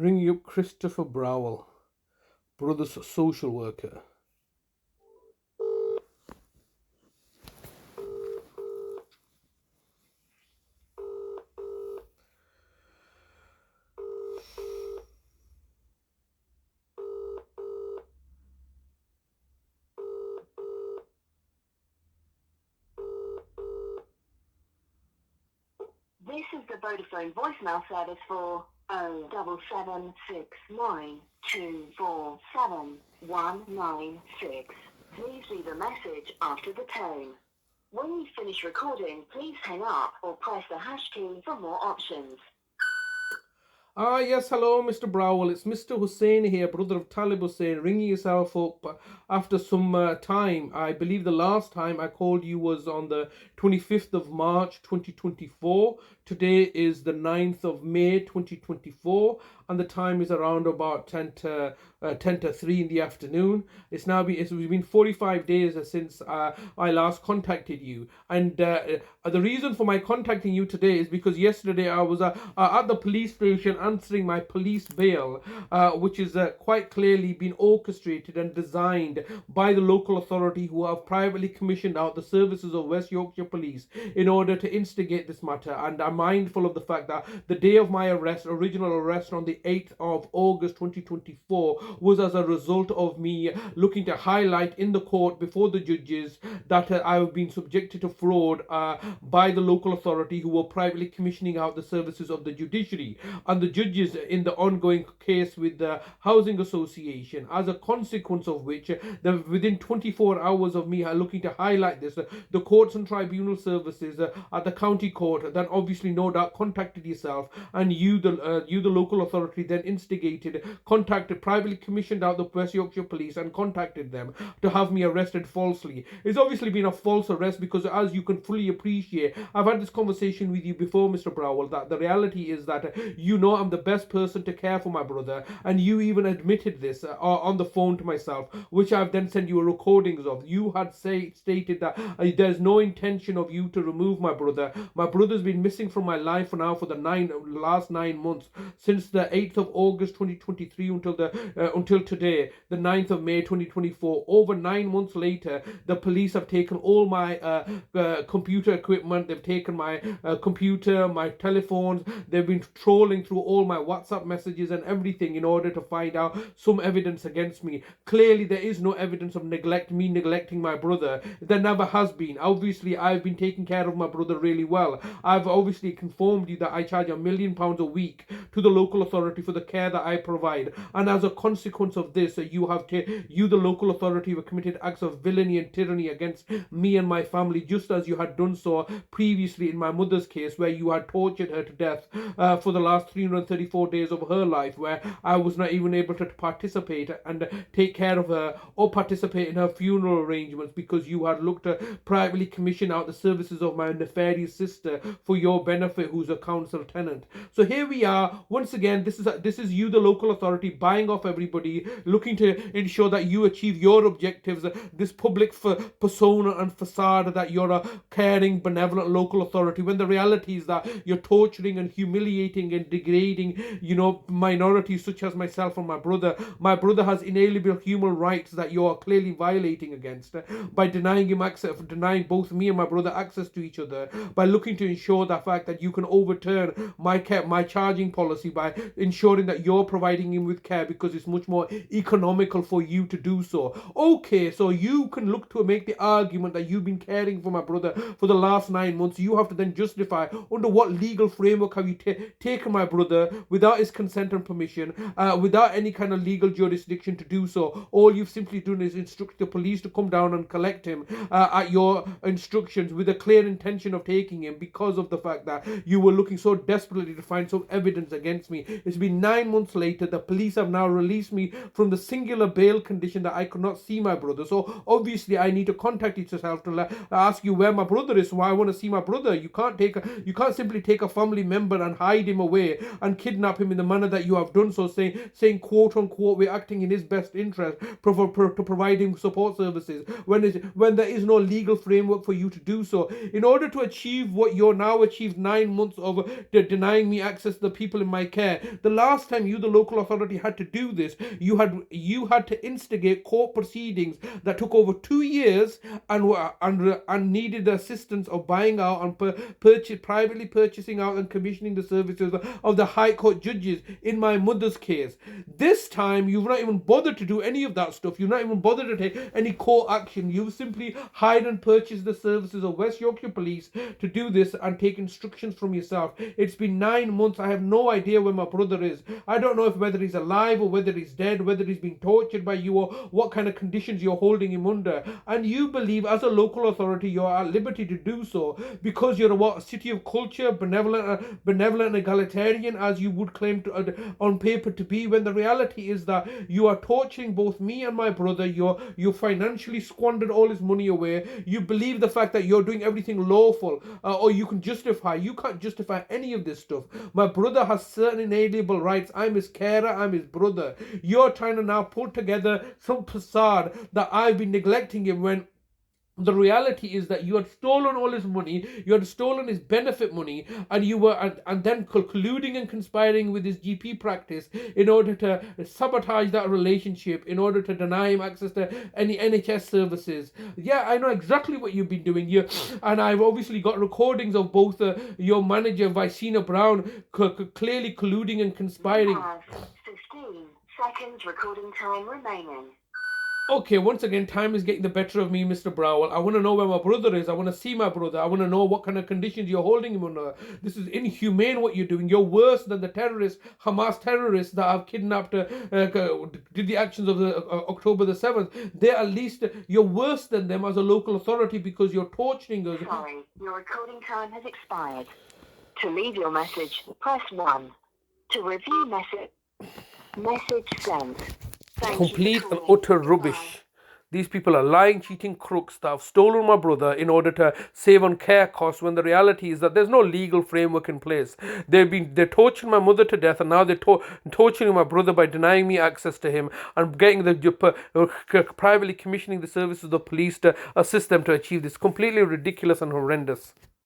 Ring up Christopher Browell, brother's social worker. This is the Vodafone voicemail service for 07769247196. Please leave a message after the tone. When you finish recording, please hang up or press the hash key for more options. Yes, hello, Mr. Browell. It's Mr. Hussein here, brother of Talib Hussein, ringing yourself up after some time. I believe the last time I called you was on the 25th of March 2024. Today is the 9th of May 2024, and the time is around about 10 to 3 in the afternoon. It's been 45 days since I last contacted you, and the reason for my contacting you today is because yesterday I was at the police station answering my police bail, which is quite clearly been orchestrated and designed by the local authority, who have privately commissioned out the services of West Yorkshire Police in order to instigate this matter. And I'm mindful of the fact that the day of my original arrest on the 8th of August 2024, was as a result of me looking to highlight in the court before the judges that I have been subjected to fraud by the local authority, who were privately commissioning out the services of the judiciary and the judges in the ongoing case with the Housing Association. As a consequence of which, within 24 hours of me looking to highlight this, the courts and tribunal services at the county court then obviously no doubt contacted yourself, and you the local authority then contacted privately commissioned out the West Yorkshire Police and contacted them to have me arrested falsely. It's obviously been a false arrest because, as you can fully appreciate, I've had this conversation with you before, Mr. Browell, that the reality is that you know I'm the best person to care for my brother, and you even admitted this on the phone to myself, which I've then sent you recordings of. You had stated that there's no intention of you to remove my brother. My brother's been missing from my life for the last 9 months, since the 8th of August 2023 until today, the 9th of May 2024. Over 9 months later, the police have taken all my computer equipment. They've taken my computer, my telephones. They've been trolling through all my WhatsApp messages and everything in order to find out some evidence against me. Clearly, there is no evidence of me neglecting my brother. There never has been. Obviously, I've been taking care of my brother really well. I've obviously informed you that I charge £1 million a week to the local authority for the care that I provide, and as a consequence of this, you the local authority, have committed acts of villainy and tyranny against me and my family, just as you had done so previously in my mother's case, where you had tortured her to death for the last 334 days of her life, where I was not even able to participate and take care of her or participate in her funeral arrangements, because you had looked to privately commission out the services of my nefarious sister for your benefit, who's a council tenant. So here we are once again. This is you, the local authority, buying off everybody, looking to ensure that you achieve your objectives, this public persona and facade that you're a caring, benevolent local authority, when the reality is that you're torturing and humiliating and degrading minorities such as myself and my brother. My brother has inalienable human rights that you are clearly violating against by denying him access, denying both me and my brother access to each other, by looking to ensure the fact that you can overturn my charging policy by ensuring that you're providing him with care because it's much more economical for you to do so. Okay, so you can look to make the argument that you've been caring for my brother for the last 9 months. You have to then justify under what legal framework have you taken my brother without his consent and permission, without any kind of legal jurisdiction to do so. All you've simply done is instruct the police to come down and collect him at your instructions, with a clear intention of taking him because of the fact that you were looking so desperately to find some evidence against me. It's been 9 months later. The police have now released me from the singular bail condition that I could not see my brother. So obviously I need to contact yourself to ask you where my brother is. So I want to see my brother. You can't simply take a family member and hide him away and kidnap him in the manner that you have done so, saying quote unquote we're acting in his best interest to provide him support services, when there is no legal framework for you to do so. In order to achieve what you're now achieved 9 months of denying me access to the people in my care. The last time you, the local authority, had to do this, you had to instigate court proceedings that took over 2 years and needed the assistance of buying out and privately purchasing out and commissioning the services of the High Court judges in my mother's case. This time, you've not even bothered to do any of that stuff. You've not even bothered to take any court action. You've simply hired and purchased the services of West Yorkshire Police to do this and take instructions from yourself. It's been 9 months. I have no idea where my brother is. I don't know whether he's alive or whether he's dead, whether he's being tortured by you, or what kind of conditions you're holding him under. And you believe, as a local authority, you're at liberty to do so because you're a city of culture, benevolent and egalitarian, as you would claim to, on paper to be, when the reality is that you are torturing both me and my brother. You financially squandered all his money away. You believe the fact that you're doing everything lawful, or you can't justify any of this stuff. My brother has certain inalienable rights. I'm his carer, I'm his brother. You're trying to now put together some facade that I've been neglecting him, when the reality is that you had stolen all his money, you had stolen his benefit money, and you were and then colluding and conspiring with his GP practice in order to sabotage that relationship, in order to deny him access to any NHS services. Yeah, I know exactly what you've been doing here, and I've obviously got recordings of both your manager, Vicina Brown, clearly colluding and conspiring. You have 15 seconds recording time remaining. Okay, once again, time is getting the better of me, Mr. Browell. I want to know where my brother is. I want to see my brother. I want to know what kind of conditions you're holding him under. This is inhumane what you're doing. You're worse than the terrorists, Hamas terrorists that have kidnapped, did the actions of the October the 7th. They're at least, you're worse than them as a local authority because you're torturing us. Sorry, your recording time has expired. To leave your message, press 1. To review message sent. Complete and utter rubbish. These people are lying, cheating crooks that have stolen my brother in order to save on care costs, when the reality is that there's no legal framework in place. They're torturing my mother to death, and now they're torturing my brother by denying me access to him and getting privately commissioning the services of the police to assist them to achieve this. Completely ridiculous and horrendous.